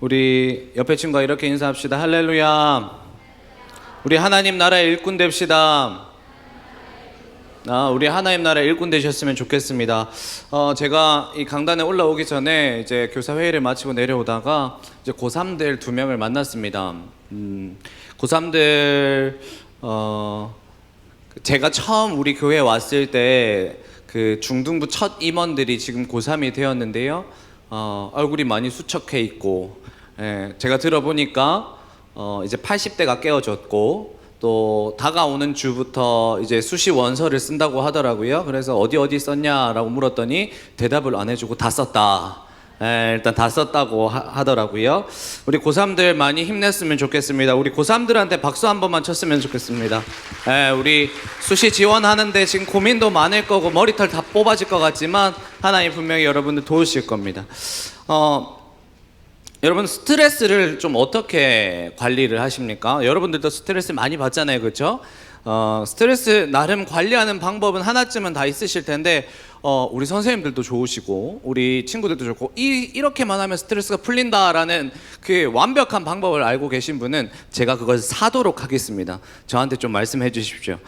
우리 옆에 친구와 이렇게 인사합시다. 할렐루야. 우리 하나님 나라의 일꾼 됩시다. 우리 하나님 나라의 일꾼 되셨으면 좋겠습니다. 제가 이 강단에 올라오기 전에 이제 교사 회의를 마치고 내려오다가 이제 고3들 2명을 만났습니다. 고3들 제가 처음 우리 교회에 왔을 때 그 중등부 첫 임원들이 지금 고3이 되었는데요. 얼굴이 많이 수척해 있고, 제가 들어보니까 이제 80대가 깨어졌고, 또 다가오는 주부터 이제 수시 원서를 쓴다고 하더라고요. 그래서 어디 썼냐라고 물었더니 대답을 안 해주고 다 썼다. 일단 다 썼다고 하더라고요. 우리 고3들 많이 힘냈으면 좋겠습니다. 우리 고3들한테 박수 한 번만 쳤으면 좋겠습니다. 우리 수시 지원하는데 지금 고민도 많을 거고 머리털 다 뽑아질 것 같지만 하나님 분명히 여러분들 도우실 겁니다. 여러분 스트레스를 좀 어떻게 관리를 하십니까? 여러분들도 스트레스 많이 받잖아요, 그렇죠? 스트레스 나름 관리하는 방법은 하나쯤은 다 있으실 텐데 우리 선생님들도 좋으시고 우리 친구들도 좋고 이렇게만 하면 스트레스가 풀린다라는 그 완벽한 방법을 알고 계신 분은 제가 그걸 사도록 하겠습니다. 저한테 좀 말씀해 주십시오.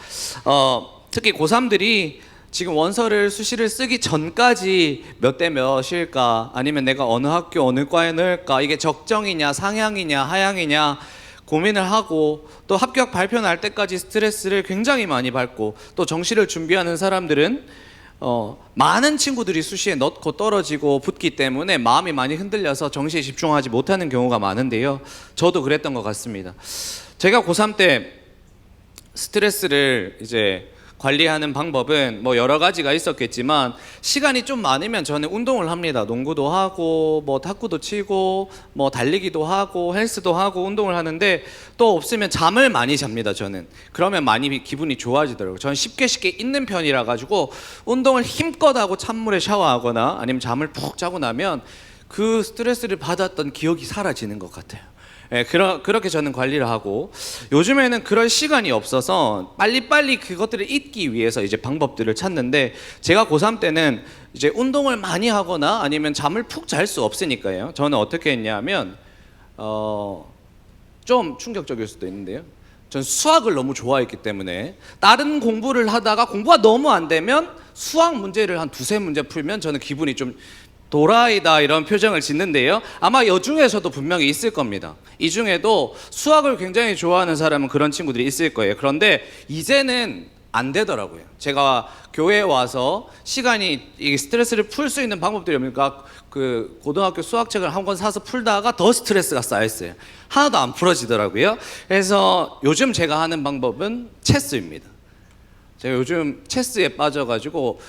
특히 고3들이 지금 원서를 수시를 쓰기 전까지 몇 대 몇일까, 아니면 내가 어느 학교 어느 과에 넣을까, 이게 적정이냐 상향이냐 하향이냐 고민을 하고, 또 합격 발표 날 때까지 스트레스를 굉장히 많이 받고, 또 정시를 준비하는 사람들은 많은 친구들이 수시에 넣고 떨어지고 붙기 때문에 마음이 많이 흔들려서 정시에 집중하지 못하는 경우가 많은데요. 저도 그랬던 것 같습니다. 제가 고3 때 스트레스를 이제 관리하는 방법은 뭐 여러 가지가 있었겠지만, 시간이 좀 많으면 저는 운동을 합니다. 농구도 하고 뭐 탁구도 치고 뭐 달리기도 하고 헬스도 하고 운동을 하는데, 또 없으면 잠을 많이 잡니다. 저는 그러면 많이 기분이 좋아지더라고요. 저는 쉽게 잊는 편이라 가지고 운동을 힘껏 하고 찬물에 샤워하거나 아니면 잠을 푹 자고 나면 그 스트레스를 받았던 기억이 사라지는 것 같아요. 그렇게 저는 관리를 하고, 요즘에는 그럴 시간이 없어서 빨리빨리 그것들을 잊기 위해서 이제 방법들을 찾는데, 제가 고3 때는 이제 운동을 많이 하거나 아니면 잠을 푹 잘 수 없으니까요. 저는 어떻게 했냐면 좀 충격적일 수도 있는데요. 전 수학을 너무 좋아했기 때문에 다른 공부를 하다가 공부가 너무 안 되면 수학 문제를 한 2-3문제 풀면 저는 기분이 좀 도라이다 이런 표정을 짓는데요. 아마 이 중에서도 분명히 있을 겁니다. 이 중에도 수학을 굉장히 좋아하는 사람은 그런 친구들이 있을 거예요. 그런데 이제는 안 되더라고요. 제가 교회에 와서 시간이 이 스트레스를 풀 수 있는 방법들이 뭡니까? 그 고등학교 수학책을 한 권 사서 풀다가 더 스트레스가 쌓였어요. 하나도 안 풀어지더라고요. 그래서 요즘 제가 하는 방법은 체스입니다. 제가 요즘 체스에 빠져가지고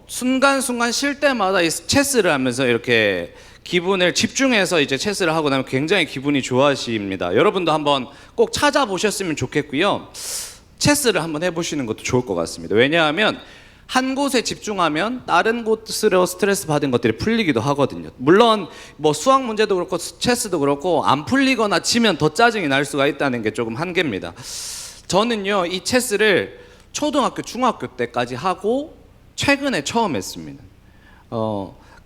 순간순간 쉴 때마다 이 체스를 하면서 이렇게 기분을 집중해서 이제 체스를 하고 나면 굉장히 기분이 좋아집니다. 여러분도 한번 꼭 찾아보셨으면 좋겠고요. 체스를 한번 해보시는 것도 좋을 것 같습니다. 왜냐하면 한 곳에 집중하면 다른 곳으로 스트레스 받은 것들이 풀리기도 하거든요. 물론 뭐 수학 문제도 그렇고 체스도 그렇고 안 풀리거나 지면 더 짜증이 날 수가 있다는 게 조금 한계입니다. 저는요, 이 체스를 초등학교 중학교 때까지 하고 최근에 처음 했습니다.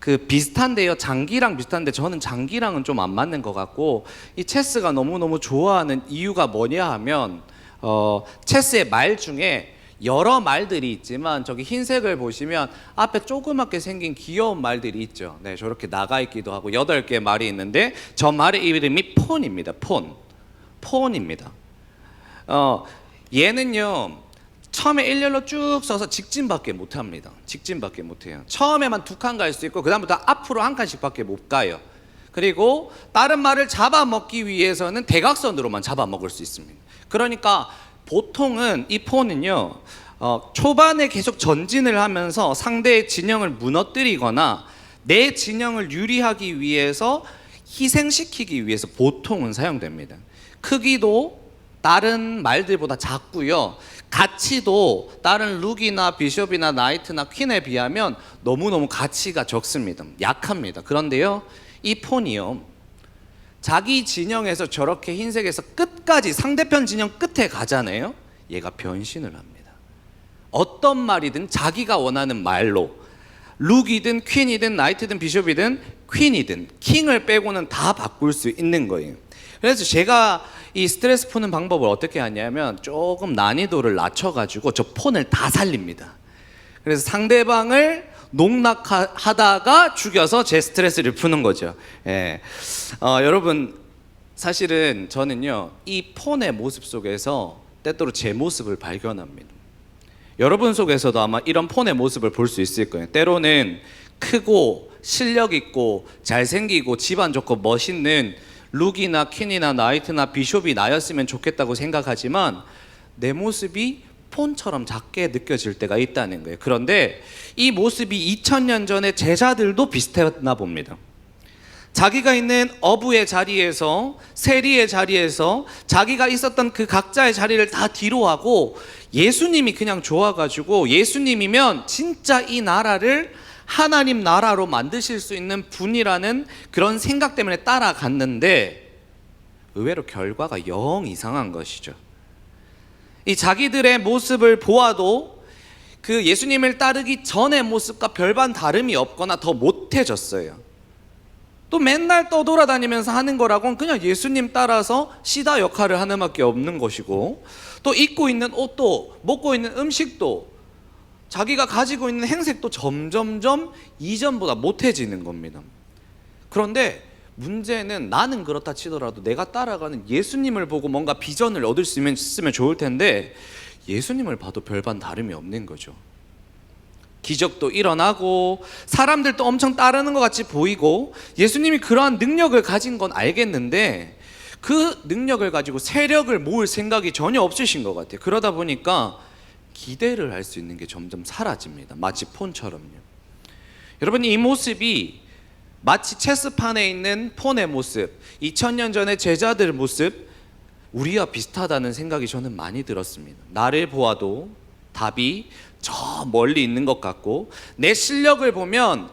그 비슷한데요. 장기랑 비슷한데 저는 장기랑은 좀 안 맞는 것 같고, 이 체스가 너무너무 좋아하는 이유가 뭐냐 하면 체스의 말 중에 여러 말들이 있지만, 저기 흰색을 보시면 앞에 조그맣게 생긴 귀여운 말들이 있죠. 네, 저렇게 나가 있기도 하고 8개의 말이 있는데, 저 말의 이름이 폰입니다. 폰입니다. 얘는요, 처음에 일렬로 쭉 써서 직진밖에 못합니다. 직진밖에 못해요. 처음에만 2칸 갈 수 있고 그 다음부터 앞으로 1칸씩밖에 못 가요. 그리고 다른 말을 잡아먹기 위해서는 대각선으로만 잡아먹을 수 있습니다. 그러니까 보통은 이 폰은요, 초반에 계속 전진을 하면서 상대의 진영을 무너뜨리거나 내 진영을 유리하기 위해서 희생시키기 위해서 보통은 사용됩니다. 크기도 다른 말들보다 작고요. 가치도 다른 룩이나 비숍이나 나이트나 퀸에 비하면 너무너무 가치가 적습니다. 약합니다. 그런데요, 이 폰이요, 자기 진영에서 저렇게 흰색에서 끝까지 상대편 진영 끝에 가잖아요. 얘가 변신을 합니다. 어떤 말이든 자기가 원하는 말로 룩이든 퀸이든 나이트든 비숍이든 퀸이든 킹을 빼고는 다 바꿀 수 있는 거예요. 그래서 제가 이 스트레스 푸는 방법을 어떻게 하냐면 조금 난이도를 낮춰가지고 저 폰을 다 살립니다. 그래서 상대방을 농락하다가 죽여서 제 스트레스를 푸는 거죠. 예. 여러분 사실은 저는요 이 폰의 모습 속에서 때때로 제 모습을 발견합니다. 여러분 속에서도 아마 이런 폰의 모습을 볼 수 있을 거예요. 때로는 크고 실력 있고 잘생기고 집안 좋고 멋있는 룩이나 퀸이나 나이트나 비숍이 나였으면 좋겠다고 생각하지만 내 모습이 폰처럼 작게 느껴질 때가 있다는 거예요. 그런데 이 모습이 2000년 전의 제자들도 비슷했나 봅니다. 자기가 있는 어부의 자리에서 세리의 자리에서 자기가 있었던 그 각자의 자리를 다 뒤로 하고 예수님이 그냥 좋아가지고 예수님이면 진짜 이 나라를 하나님 나라로 만드실 수 있는 분이라는 그런 생각 때문에 따라갔는데 의외로 결과가 영 이상한 것이죠. 이 자기들의 모습을 보아도 그 예수님을 따르기 전의 모습과 별반 다름이 없거나 더 못해졌어요. 또 맨날 떠돌아다니면서 하는 거라고는 그냥 예수님 따라서 시다 역할을 하는 밖에 없는 것이고, 또 입고 있는 옷도 먹고 있는 음식도 자기가 가지고 있는 행색도 점점점 이전보다 못해지는 겁니다. 그런데 문제는 나는 그렇다 치더라도 내가 따라가는 예수님을 보고 뭔가 비전을 얻을 수 있으면 좋을 텐데 예수님을 봐도 별반 다름이 없는 거죠. 기적도 일어나고 사람들도 엄청 따르는 것 같이 보이고 예수님이 그러한 능력을 가진 건 알겠는데 그 능력을 가지고 세력을 모을 생각이 전혀 없으신 것 같아요. 그러다 보니까 기대를 할 수 있는 게 점점 사라집니다. 마치 폰처럼요. 여러분 이 모습이 마치 체스판에 있는 폰의 모습, 2000년 전의 제자들 모습, 우리와 비슷하다는 생각이 저는 많이 들었습니다. 나를 보아도 답이 저 멀리 있는 것 같고 내 실력을 보면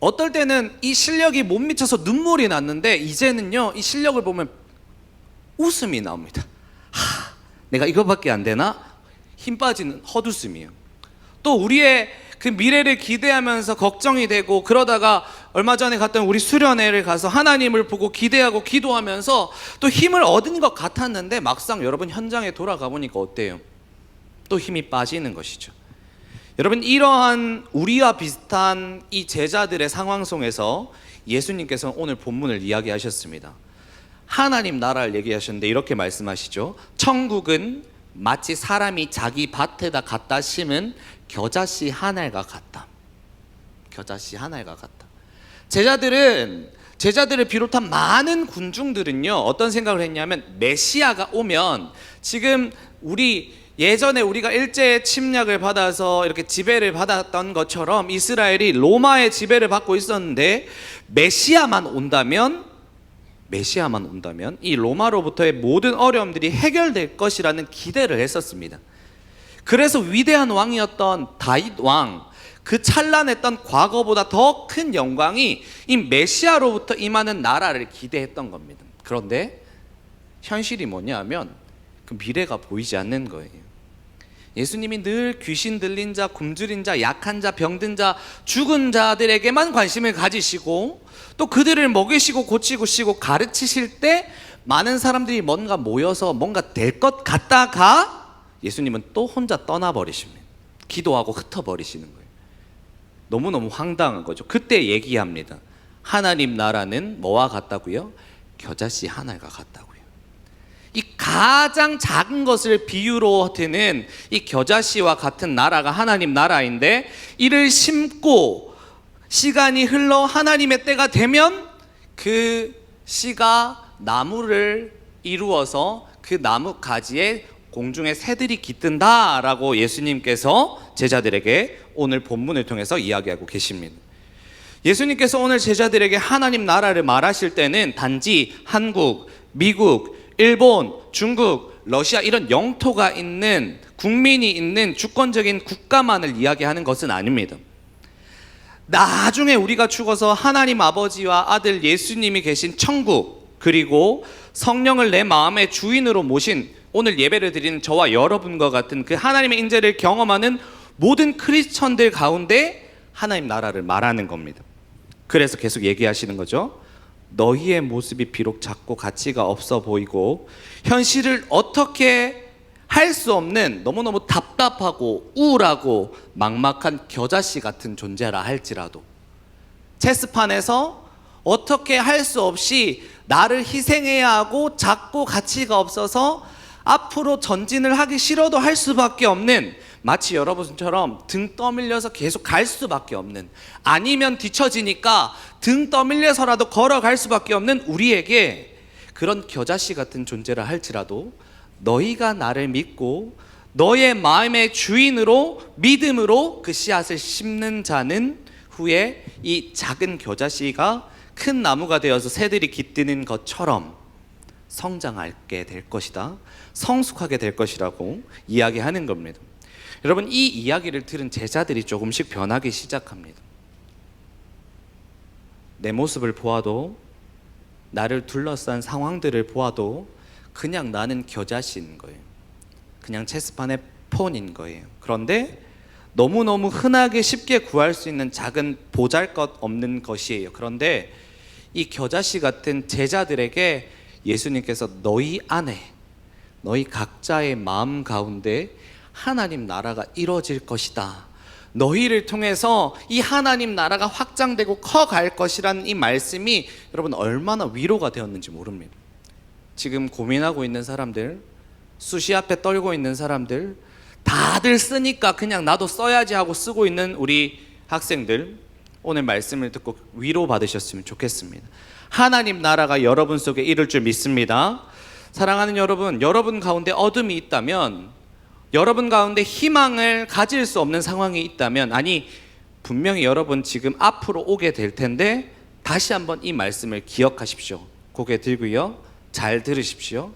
어떨 때는 이 실력이 못 미쳐서 눈물이 났는데 이제는요 이 실력을 보면 웃음이 나옵니다. 내가 이거밖에 안 되나? 힘 빠지는 헛웃음이에요. 또 우리의 그 미래를 기대하면서 걱정이 되고 그러다가 얼마 전에 갔던 우리 수련회를 가서 하나님을 보고 기대하고 기도하면서 또 힘을 얻은 것 같았는데 막상 여러분 현장에 돌아가 보니까 어때요? 또 힘이 빠지는 것이죠. 여러분 이러한 우리와 비슷한 이 제자들의 상황 속에서 예수님께서는 오늘 본문을 이야기하셨습니다. 하나님 나라를 얘기하셨는데 이렇게 말씀하시죠. 천국은 마치 사람이 자기 밭에다 갖다 심은 겨자씨 한 알과 같다. 겨자씨 한 알과 같다. 제자들을 비롯한 많은 군중들은요 어떤 생각을 했냐면 메시아가 오면 지금 예전에 우리가 일제 침략을 받아서 이렇게 지배를 받았던 것처럼 이스라엘이 로마의 지배를 받고 있었는데 메시아만 온다면 이 로마로부터의 모든 어려움들이 해결될 것이라는 기대를 했었습니다. 그래서 위대한 왕이었던 다윗 왕, 그 찬란했던 과거보다 더 큰 영광이 이 메시아로부터 임하는 나라를 기대했던 겁니다. 그런데 현실이 뭐냐면 그 미래가 보이지 않는 거예요. 예수님이 늘 귀신 들린 자, 굶주린 자, 약한 자, 병든 자, 죽은 자들에게만 관심을 가지시고 또 그들을 먹이시고 고치시고 가르치실 때 많은 사람들이 뭔가 모여서 뭔가 될 것 같다가 예수님은 또 혼자 떠나버리십니다. 기도하고 흩어버리시는 거예요. 너무너무 황당한 거죠. 그때 얘기합니다. 하나님 나라는 뭐와 같다고요? 겨자씨 하나가 같다고요. 이 가장 작은 것을 비유로 드는 이 겨자씨와 같은 나라가 하나님 나라인데 이를 심고 시간이 흘러 하나님의 때가 되면 그 씨가 나무를 이루어서 그 나무 가지에 공중에 새들이 깃든다라고 예수님께서 제자들에게 오늘 본문을 통해서 이야기하고 계십니다. 예수님께서 오늘 제자들에게 하나님 나라를 말하실 때는 단지 한국, 미국, 일본, 중국, 러시아 이런 영토가 있는 국민이 있는 주권적인 국가만을 이야기하는 것은 아닙니다. 나중에 우리가 죽어서 하나님 아버지와 아들 예수님이 계신 천국 그리고 성령을 내 마음의 주인으로 모신 오늘 예배를 드리는 저와 여러분과 같은 그 하나님의 인재를 경험하는 모든 크리스천들 가운데 하나님 나라를 말하는 겁니다. 그래서 계속 얘기하시는 거죠. 너희의 모습이 비록 작고 가치가 없어 보이고 현실을 어떻게 할 수 없는 너무너무 답답하고 우울하고 막막한 겨자씨 같은 존재라 할지라도, 체스판에서 어떻게 할 수 없이 나를 희생해야 하고 작고 가치가 없어서 앞으로 전진을 하기 싫어도 할 수밖에 없는, 마치 여러분처럼 등 떠밀려서 계속 갈 수밖에 없는, 아니면 뒤처지니까 등 떠밀려서라도 걸어갈 수밖에 없는 우리에게 그런 겨자씨 같은 존재라 할지라도 너희가 나를 믿고 너의 마음의 주인으로 믿음으로 그 씨앗을 심는 자는 후에 이 작은 겨자씨가 큰 나무가 되어서 새들이 깃드는 것처럼 성장하게 될 것이다, 성숙하게 될 것이라고 이야기하는 겁니다. 여러분, 이 이야기를 들은 제자들이 조금씩 변하기 시작합니다. 내 모습을 보아도, 나를 둘러싼 상황들을 보아도 그냥 나는 겨자씨인 거예요. 그냥 체스판의 폰인 거예요. 그런데 너무너무 흔하게 쉽게 구할 수 있는 작은 보잘것없는 것이에요. 그런데 이 겨자씨 같은 제자들에게 예수님께서 너희 안에, 너희 각자의 마음 가운데 하나님 나라가 이루어질 것이다, 너희를 통해서 이 하나님 나라가 확장되고 커갈 것이라는 이 말씀이 여러분 얼마나 위로가 되었는지 모릅니다. 지금 고민하고 있는 사람들, 수시 앞에 떨고 있는 사람들, 다들 쓰니까 그냥 나도 써야지 하고 쓰고 있는 우리 학생들, 오늘 말씀을 듣고 위로 받으셨으면 좋겠습니다. 하나님 나라가 여러분 속에 이룰 줄 믿습니다. 사랑하는 여러분, 여러분 가운데 어둠이 있다면, 여러분 가운데 희망을 가질 수 없는 상황이 있다면, 아니 분명히 여러분 지금 앞으로 오게 될 텐데 다시 한번 이 말씀을 기억하십시오. 고개 들고요, 잘 들으십시오.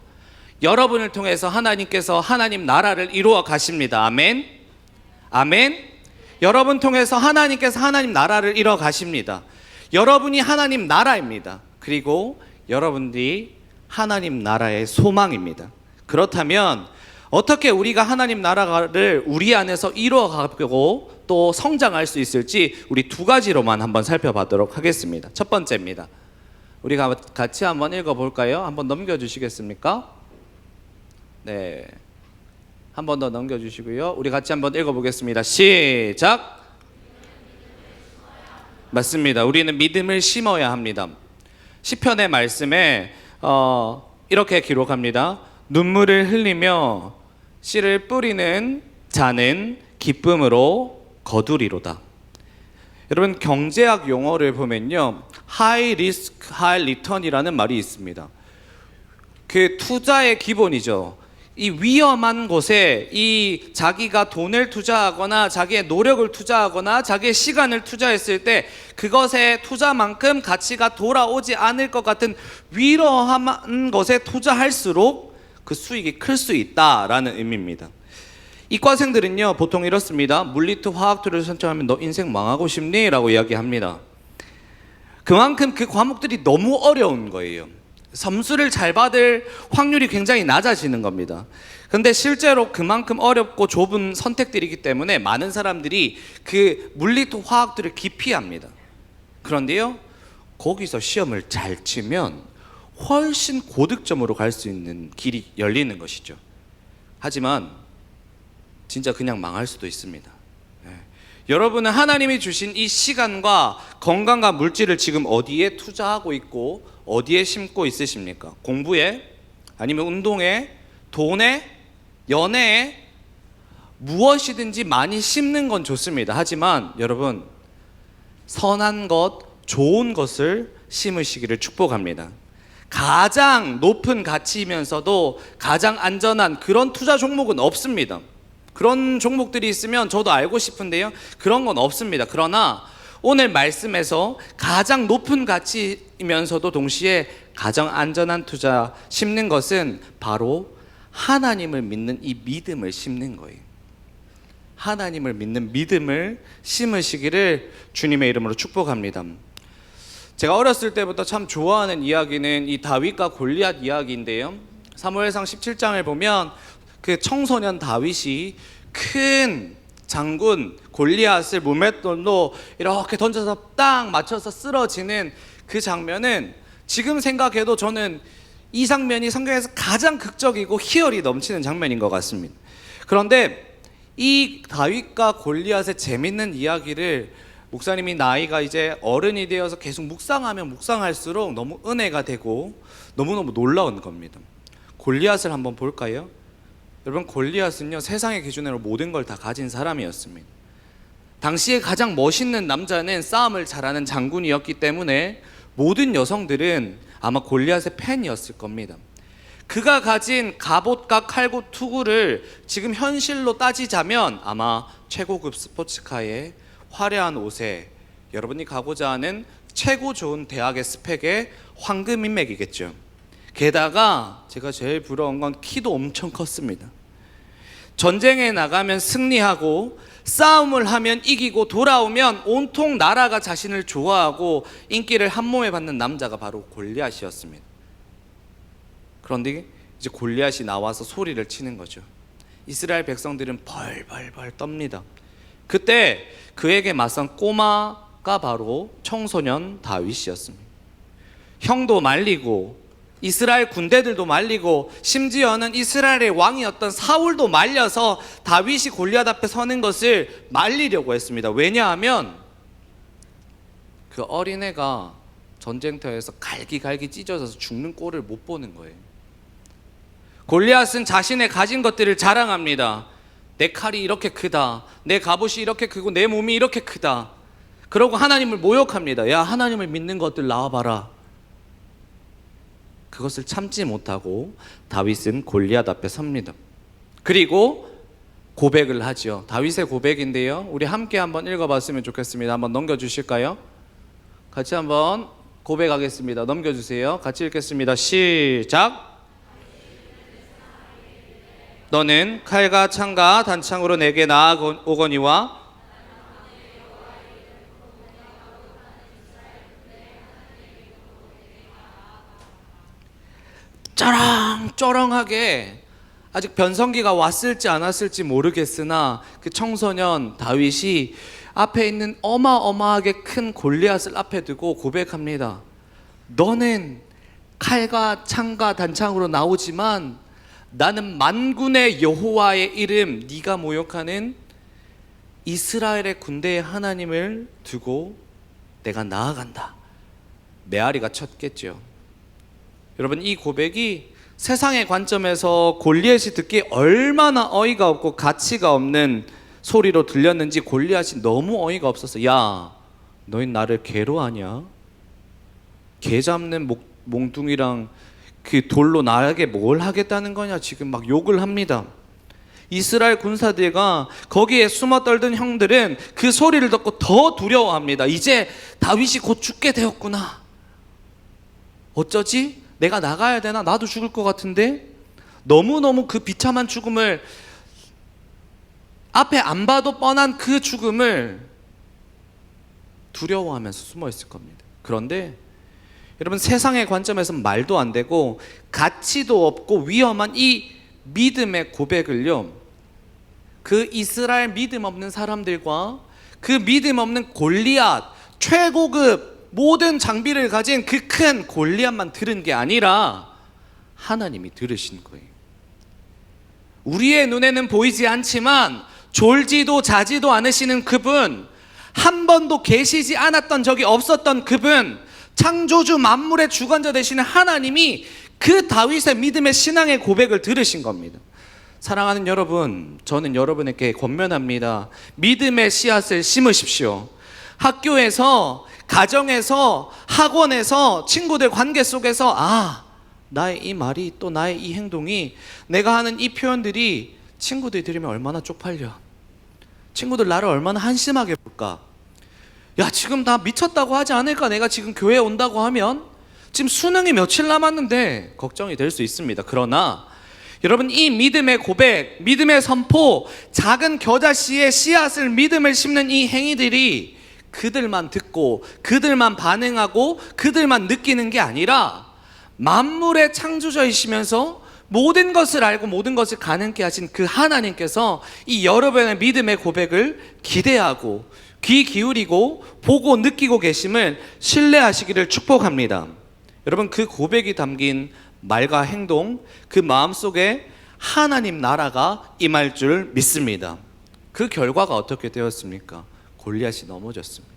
여러분을 통해서 하나님께서 하나님 나라를 이루어 가십니다. 아멘. 아멘. 여러분 통해서 하나님께서 하나님 나라를 이루어 가십니다. 여러분이 하나님 나라입니다. 그리고 여러분들이 하나님 나라의 소망입니다. 그렇다면 어떻게 우리가 하나님 나라를 우리 안에서 이루어가고 또 성장할 수 있을지 우리 두 가지로만 한번 살펴보도록 하겠습니다. 첫 번째입니다. 우리가 같이 한번 읽어볼까요? 한번 넘겨주시겠습니까? 네, 한 번 더 넘겨주시고요. 우리 같이 한번 읽어보겠습니다. 시작. 맞습니다. 우리는 믿음을 심어야 합니다. 시편의 말씀에 이렇게 기록합니다. 눈물을 흘리며 씨를 뿌리는 자는 기쁨으로 거두리로다. 여러분, 경제학 용어를 보면요, high risk, high return이라는 말이 있습니다. 그 투자의 기본이죠. 이 위험한 곳에 이 자기가 돈을 투자하거나 자기의 노력을 투자하거나 자기의 시간을 투자했을 때 그것의 투자만큼 가치가 돌아오지 않을 것 같은 위험한 것에 투자할수록 그 수익이 클 수 있다라는 의미입니다. 이과생들은요 보통 이렇습니다. 물리투 화학투를 선택하면 너 인생 망하고 싶니? 라고 이야기합니다. 그만큼 그 과목들이 너무 어려운 거예요. 점수를 잘 받을 확률이 굉장히 낮아지는 겁니다. 근데 실제로 그만큼 어렵고 좁은 선택들이기 때문에 많은 사람들이 그 물리투 화학투를 기피합니다. 그런데요, 거기서 시험을 잘 치면 훨씬 고득점으로 갈 수 있는 길이 열리는 것이죠. 하지만 진짜 그냥 망할 수도 있습니다. 여러분은 하나님이 주신 이 시간과 건강과 물질을 지금 어디에 투자하고 있고 어디에 심고 있으십니까? 공부에? 아니면 운동에? 돈에? 연애에? 무엇이든지 많이 심는 건 좋습니다. 하지만 여러분, 선한 것, 좋은 것을 심으시기를 축복합니다. 가장 높은 가치이면서도 가장 안전한 그런 투자 종목은 없습니다. 그런 종목들이 있으면 저도 알고 싶은데요, 그런 건 없습니다. 그러나 오늘 말씀에서 가장 높은 가치이면서도 동시에 가장 안전한 투자 심는 것은 바로 하나님을 믿는 이 믿음을 심는 거예요. 하나님을 믿는 믿음을 심으시기를 주님의 이름으로 축복합니다. 제가 어렸을 때부터 참 좋아하는 이야기는 이 다윗과 골리앗 이야기인데요, 사무엘상 17장을 보면 그 청소년 다윗이 큰 장군 골리앗을 무맷돌로 이렇게 던져서 딱 맞춰서 쓰러지는 그 장면은 지금 생각해도 저는 이 장면이 성경에서 가장 극적이고 희열이 넘치는 장면인 것 같습니다. 그런데 이 다윗과 골리앗의 재밌는 이야기를 목사님이 나이가 이제 어른이 되어서 계속 묵상하면 묵상할수록 너무 은혜가 되고 너무너무 놀라운 겁니다. 골리앗을 한번 볼까요? 여러분, 골리앗은요, 세상의 기준으로 모든 걸 다 가진 사람이었습니다. 당시에 가장 멋있는 남자는 싸움을 잘하는 장군이었기 때문에 모든 여성들은 아마 골리앗의 팬이었을 겁니다. 그가 가진 갑옷과 칼과 투구를 지금 현실로 따지자면 아마 최고급 스포츠카에 화려한 옷에 여러분이 가고자 하는 최고 좋은 대학의 스펙의 황금 인맥이겠죠. 게다가 제가 제일 부러운 건 키도 엄청 컸습니다. 전쟁에 나가면 승리하고 싸움을 하면 이기고 돌아오면 온통 나라가 자신을 좋아하고 인기를 한 몸에 받는 남자가 바로 골리앗이었습니다. 그런데 이제 골리앗이 나와서 소리를 치는 거죠. 이스라엘 백성들은 벌벌벌 떱니다. 그때 그에게 맞선 꼬마가 바로 청소년 다윗이었습니다. 형도 말리고 이스라엘 군대들도 말리고 심지어는 이스라엘의 왕이었던 사울도 말려서 다윗이 골리앗 앞에 서는 것을 말리려고 했습니다. 왜냐하면 그 어린애가 전쟁터에서 갈기갈기 찢어져서 죽는 꼴을 못 보는 거예요. 골리앗은 자신의 가진 것들을 자랑합니다. 내 칼이 이렇게 크다, 내 갑옷이 이렇게 크고 내 몸이 이렇게 크다. 그러고 하나님을 모욕합니다. 야, 하나님을 믿는 것들 나와봐라. 그것을 참지 못하고 다윗은 골리앗 앞에 섭니다. 그리고 고백을 하죠. 다윗의 고백인데요, 우리 함께 한번 읽어봤으면 좋겠습니다. 한번 넘겨주실까요? 같이 한번 고백하겠습니다. 넘겨주세요. 같이 읽겠습니다. 시작. 너는 칼과 창과 단창으로 내게 나아오거니와 쩌렁쩌렁하게 아직 변성기가 왔을지 안 왔을지 모르겠으나 그 청소년 다윗이 앞에 있는 어마어마하게 큰 골리앗을 앞에 두고 고백합니다. 너는 칼과 창과 단창으로 나오지만 나는 만군의 여호와의 이름, 네가 모욕하는 이스라엘의 군대의 하나님을 두고 내가 나아간다. 메아리가 쳤겠죠. 여러분, 이 고백이 세상의 관점에서 골리앗이 듣기 얼마나 어이가 없고 가치가 없는 소리로 들렸는지 골리앗이 너무 어이가 없어서, 야, 너희 나를 개로 하냐? 개 잡는 몽둥이랑 그 돌로 나에게 뭘 하겠다는 거냐? 지금 막 욕을 합니다. 이스라엘 군사들과 거기에 숨어 떨던 형들은 그 소리를 듣고 더 두려워합니다. 이제 다윗이 곧 죽게 되었구나. 어쩌지? 내가 나가야 되나? 나도 죽을 것 같은데? 너무너무 그 비참한 죽음을, 앞에 안 봐도 뻔한 그 죽음을 두려워하면서 숨어 있을 겁니다. 그런데 여러분, 세상의 관점에서 말도 안 되고 가치도 없고 위험한 이 믿음의 고백을요, 그 이스라엘 믿음 없는 사람들과 그 믿음 없는 골리앗, 최고급 모든 장비를 가진 그 큰 골리앗만 들은 게 아니라 하나님이 들으신 거예요. 우리의 눈에는 보이지 않지만 졸지도 자지도 않으시는 그분, 한 번도 계시지 않았던 적이 없었던 그분, 창조주 만물의 주관자 되시는 하나님이 그 다윗의 믿음의 신앙의 고백을 들으신 겁니다. 사랑하는 여러분, 저는 여러분에게 권면합니다. 믿음의 씨앗을 심으십시오. 학교에서, 가정에서, 학원에서, 친구들 관계 속에서, 아, 나의 이 말이, 또 나의 이 행동이, 내가 하는 이 표현들이 친구들이 들으면 얼마나 쪽팔려. 친구들 나를 얼마나 한심하게 볼까. 야, 지금 나 미쳤다고 하지 않을까? 내가 지금 교회에 온다고 하면 지금 수능이 며칠 남았는데 걱정이 될 수 있습니다. 그러나 여러분, 이 믿음의 고백, 믿음의 선포, 작은 겨자씨의 씨앗을, 믿음을 심는 이 행위들이 그들만 듣고 그들만 반응하고 그들만 느끼는 게 아니라 만물의 창조자이시면서 모든 것을 알고 모든 것을 가능케 하신 그 하나님께서 이 여러분의 믿음의 고백을 기대하고 귀 기울이고 보고 느끼고 계심을 신뢰하시기를 축복합니다. 여러분, 그 고백이 담긴 말과 행동, 그 마음속에 하나님 나라가 임할 줄 믿습니다. 그 결과가 어떻게 되었습니까? 골리앗이 넘어졌습니다.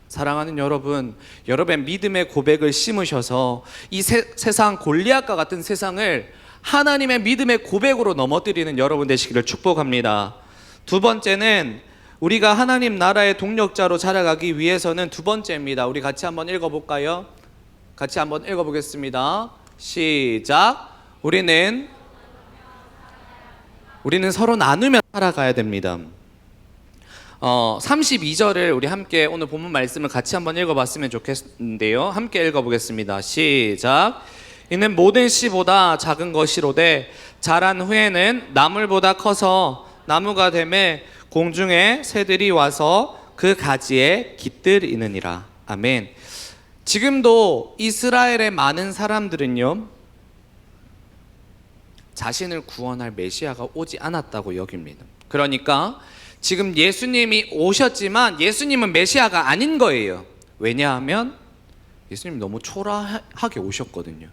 사랑하는 여러분, 여러분의 믿음의 고백을 심으셔서 이 세상, 골리앗과 같은 세상을 하나님의 믿음의 고백으로 넘어뜨리는 여러분 되시기를 축복합니다. 두 번째는 우리가 하나님 나라의 동력자로 자라가기 위해서는 두 번째입니다. 우리 같이 한번 읽어볼까요? 같이 한번 읽어보겠습니다. 시작. 우리는 서로 나누며 살아가야 됩니다. 32절을 우리 함께 오늘 본문 말씀을 같이 한번 읽어봤으면 좋겠는데요. 함께 읽어보겠습니다. 시작. 이는 모든 씨보다 작은 것이로되 자란 후에는 나물보다 커서 나무가 되매 공중에 새들이 와서 그 가지에 깃들이느니라. 아멘. 지금도 이스라엘의 많은 사람들은요, 자신을 구원할 메시아가 오지 않았다고 여깁니다. 그러니까 지금 예수님이 오셨지만 예수님은 메시아가 아닌 거예요. 왜냐하면 예수님이 너무 초라하게 오셨거든요.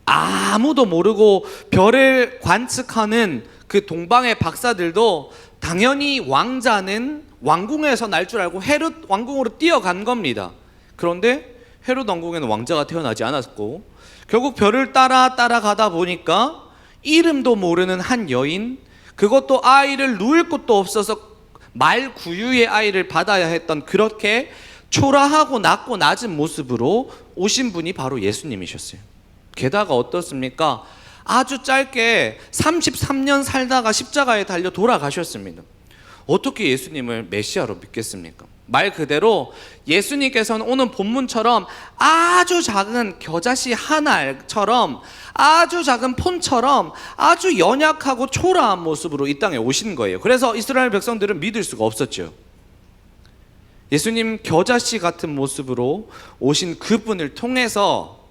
아무도 모르고 별을 관측하는 그 동방의 박사들도 당연히 왕자는 왕궁에서 날 줄 알고 헤롯 왕궁으로 뛰어간 겁니다. 그런데 헤롯 왕궁에는 왕자가 태어나지 않았고, 결국 별을 따라가다 보니까 이름도 모르는 한 여인, 그것도 아이를 누울 곳도 없어서 말 구유의 아이를 받아야 했던, 그렇게 초라하고 낮고 낮은 모습으로 오신 분이 바로 예수님이셨어요. 게다가 어떻습니까? 아주 짧게 33년 살다가 십자가에 달려 돌아가셨습니다. 어떻게 예수님을 메시아로 믿겠습니까? 말 그대로 예수님께서는 오늘 본문처럼 아주 작은 겨자씨 한 알처럼, 아주 작은 폰처럼 아주 연약하고 초라한 모습으로 이 땅에 오신 거예요. 그래서 이스라엘 백성들은 믿을 수가 없었죠. 예수님 겨자씨 같은 모습으로 오신 그분을 통해서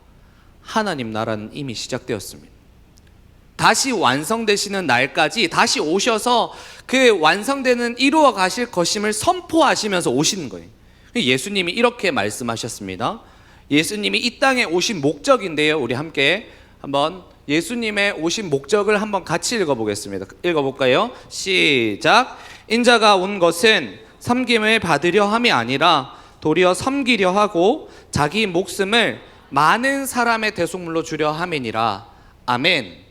하나님 나라는 이미 시작되었습니다. 다시 완성되시는 날까지 다시 오셔서 그 완성되는 이루어 가실 것임을 선포하시면서 오시는 거예요. 예수님이 이렇게 말씀하셨습니다. 예수님이 이 땅에 오신 목적인데요, 우리 함께 한번 예수님의 오신 목적을 한번 같이 읽어보겠습니다. 읽어볼까요? 시작. 인자가 온 것은 섬김을 받으려 함이 아니라 도리어 섬기려 하고 자기 목숨을 많은 사람의 대속물로 주려 함이니라. 아멘.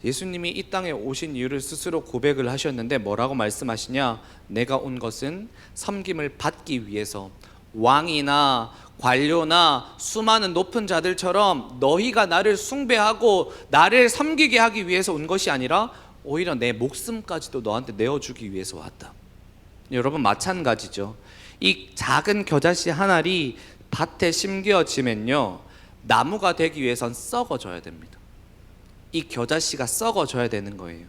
예수님이 이 땅에 오신 이유를 스스로 고백을 하셨는데 뭐라고 말씀하시냐? 내가 온 것은 섬김을 받기 위해서, 왕이나 관료나 수많은 높은 자들처럼 너희가 나를 숭배하고 나를 섬기게 하기 위해서 온 것이 아니라 오히려 내 목숨까지도 너한테 내어주기 위해서 왔다. 여러분, 마찬가지죠. 이 작은 겨자씨 한 알이 밭에 심겨지면요, 나무가 되기 위해선 썩어져야 됩니다. 이 겨자씨가 썩어져야 되는 거예요.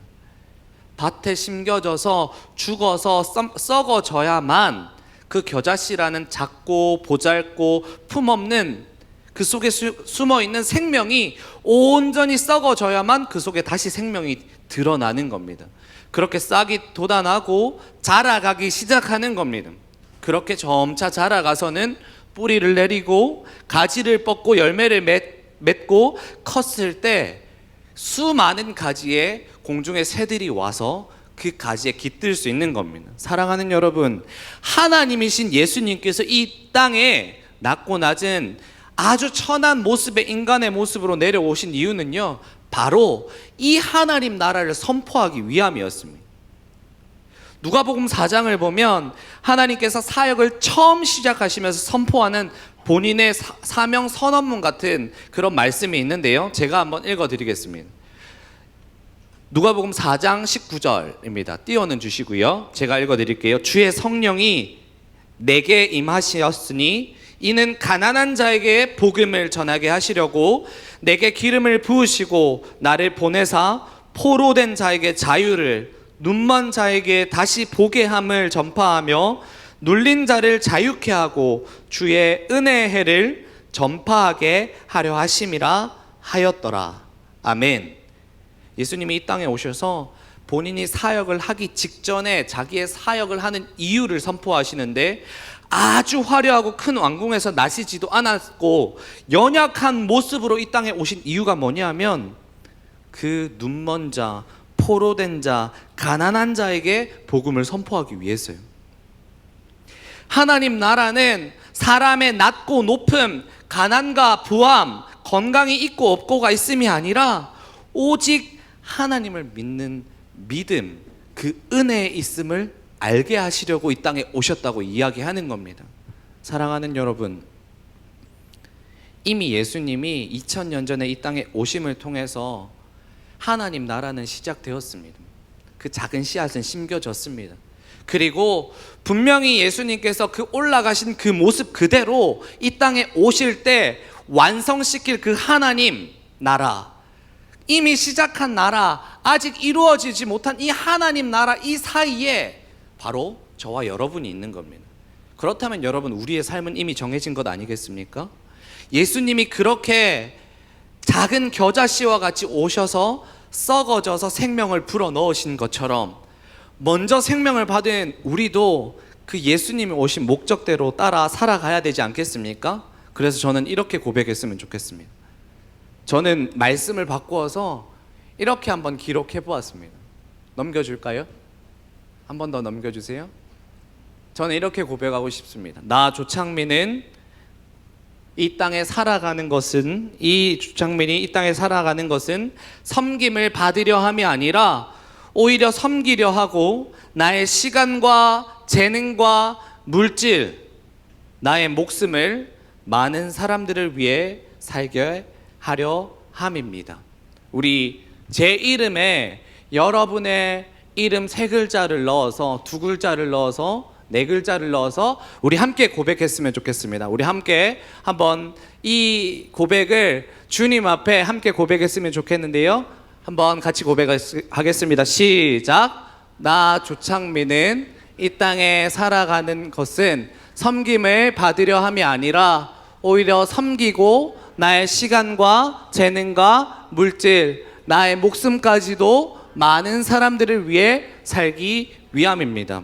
밭에 심겨져서 죽어서 썩어져야만 그 겨자씨라는 작고 보잘고 품없는 그 속에 숨어있는 생명이 온전히 썩어져야만 그 속에 다시 생명이 드러나는 겁니다. 그렇게 싹이 돋아나고 자라가기 시작하는 겁니다. 그렇게 점차 자라가서는 뿌리를 내리고 가지를 뻗고 열매를 맺고 컸을 때 수많은 가지에 공중의 새들이 와서 그 가지에 깃들 수 있는 겁니다. 사랑하는 여러분, 하나님이신 예수님께서 이 땅에 낮고 낮은 아주 천한 모습의 인간의 모습으로 내려오신 이유는요, 바로 이 하나님 나라를 선포하기 위함이었습니다. 누가복음 4장을 보면 하나님께서 사역을 처음 시작하시면서 선포하는 본인의 사명 선언문 같은 그런 말씀이 있는데요, 제가 한번 읽어드리겠습니다. 누가복음 4장 19절입니다. 띄워는 주시고요, 제가 읽어드릴게요. 주의 성령이 내게 임하셨으니 이는 가난한 자에게 복음을 전하게 하시려고 내게 기름을 부으시고 나를 보내사 포로된 자에게 자유를, 눈먼 자에게 다시 보게 함을 전파하며 눌린 자를 자유케 하고 주의 은혜의 해를 전파하게 하려 하심이라 하였더라. 아멘. 예수님이 이 땅에 오셔서 본인이 사역을 하기 직전에 자기의 사역을 하는 이유를 선포하시는데, 아주 화려하고 큰 왕궁에서 나시지도 않았고 연약한 모습으로 이 땅에 오신 이유가 뭐냐면, 그 눈먼 자, 포로된 자, 가난한 자에게 복음을 선포하기 위해서요. 하나님 나라는 사람의 낮고 높음, 가난과 부함, 건강이 있고 없고가 있음이 아니라 오직 하나님을 믿는 믿음, 그 은혜에 있음을 알게 하시려고 이 땅에 오셨다고 이야기하는 겁니다. 사랑하는 여러분, 이미 예수님이 2000년 전에 이 땅에 오심을 통해서 하나님 나라는 시작되었습니다. 그 작은 씨앗은 심겨졌습니다. 그리고 분명히 예수님께서 그 올라가신 그 모습 그대로 이 땅에 오실 때 완성시킬 그 하나님 나라, 이미 시작한 나라, 아직 이루어지지 못한 이 하나님 나라, 이 사이에 바로 저와 여러분이 있는 겁니다. 그렇다면 여러분, 우리의 삶은 이미 정해진 것 아니겠습니까? 예수님이 그렇게 작은 겨자씨와 같이 오셔서 썩어져서 생명을 불어넣으신 것처럼 먼저 생명을 받은 우리도 그 예수님이 오신 목적대로 따라 살아가야 되지 않겠습니까? 그래서 저는 이렇게 고백했으면 좋겠습니다. 저는 말씀을 바꾸어서 이렇게 한번 기록해 보았습니다. 넘겨줄까요? 한 번 더 넘겨주세요. 저는 이렇게 고백하고 싶습니다. 나 조창민은 이 땅에 살아가는 것은, 이 조창민이 이 땅에 살아가는 것은 섬김을 받으려 함이 아니라 오히려 섬기려 하고, 나의 시간과 재능과 물질, 나의 목숨을 많은 사람들을 위해 살게 하려 함입니다. 우리 제 이름에 여러분의 이름 3글자를 넣어서, 2글자를 넣어서, 4글자를 넣어서 우리 함께 고백했으면 좋겠습니다. 우리 함께 한번 이 고백을 주님 앞에 함께 고백했으면 좋겠는데요, 한번 같이 고백하겠습니다. 시작. 나 조창민은 이 땅에 살아가는 것은 섬김을 받으려 함이 아니라 오히려 섬기고 나의 시간과 재능과 물질, 나의 목숨까지도 많은 사람들을 위해 살기 위함입니다.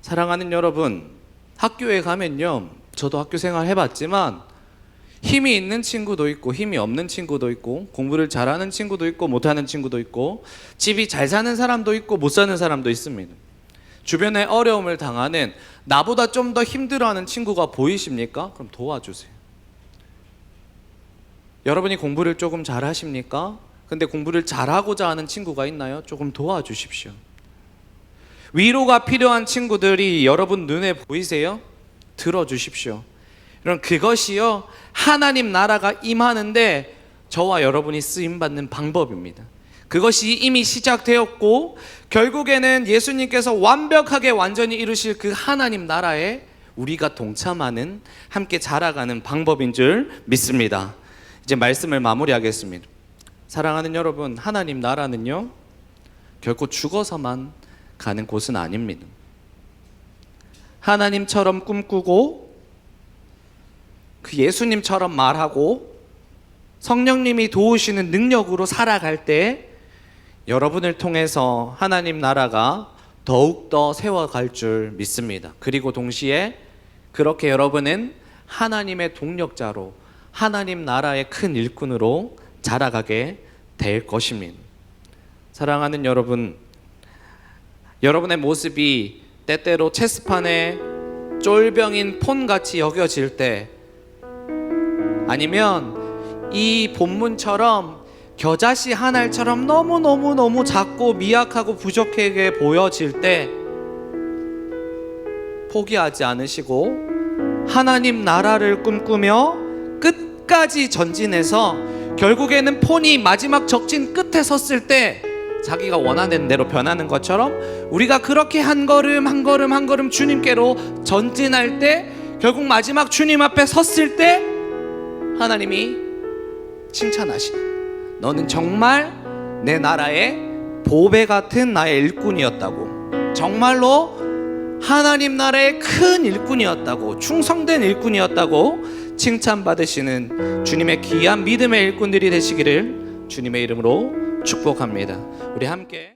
사랑하는 여러분, 학교에 가면요, 저도 학교 생활 해봤지만 힘이 있는 친구도 있고 힘이 없는 친구도 있고, 공부를 잘하는 친구도 있고 못하는 친구도 있고, 집이 잘 사는 사람도 있고 못 사는 사람도 있습니다. 주변에 어려움을 당하는, 나보다 좀 더 힘들어하는 친구가 보이십니까? 그럼 도와주세요. 여러분이 공부를 조금 잘하십니까? 근데 공부를 잘하고자 하는 친구가 있나요? 조금 도와주십시오. 위로가 필요한 친구들이 여러분 눈에 보이세요? 들어주십시오. 여러분, 그것이요, 하나님 나라가 임하는데 저와 여러분이 쓰임받는 방법입니다. 그것이 이미 시작되었고 결국에는 예수님께서 완벽하게 완전히 이루실 그 하나님 나라에 우리가 동참하는, 함께 자라가는 방법인 줄 믿습니다. 이제 말씀을 마무리하겠습니다. 사랑하는 여러분, 하나님 나라는요, 결코 죽어서만 가는 곳은 아닙니다. 하나님처럼 꿈꾸고 그 예수님처럼 말하고 성령님이 도우시는 능력으로 살아갈 때 여러분을 통해서 하나님 나라가 더욱더 세워갈 줄 믿습니다. 그리고 동시에 그렇게 여러분은 하나님의 동력자로, 하나님 나라의 큰 일꾼으로 자라가게 될 것입니다. 사랑하는 여러분, 여러분의 모습이 때때로 체스판에 쫄병인 폰같이 여겨질 때, 아니면 이 본문처럼 겨자씨 한 알처럼 너무 작고 미약하고 부족하게 보여질 때 포기하지 않으시고 하나님 나라를 꿈꾸며 끝까지 전진해서 결국에는 폰이 마지막 적진 끝에 섰을 때 자기가 원하는 대로 변하는 것처럼 우리가 그렇게 한 걸음 한 걸음 주님께로 전진할 때 결국 마지막 주님 앞에 섰을 때 하나님이 칭찬하시네. 너는 정말 내 나라의 보배 같은 나의 일꾼이었다고, 정말로 하나님 나라의 큰 일꾼이었다고, 충성된 일꾼이었다고 칭찬받으시는 주님의 귀한 믿음의 일꾼들이 되시기를 주님의 이름으로 축복합니다. 우리 함께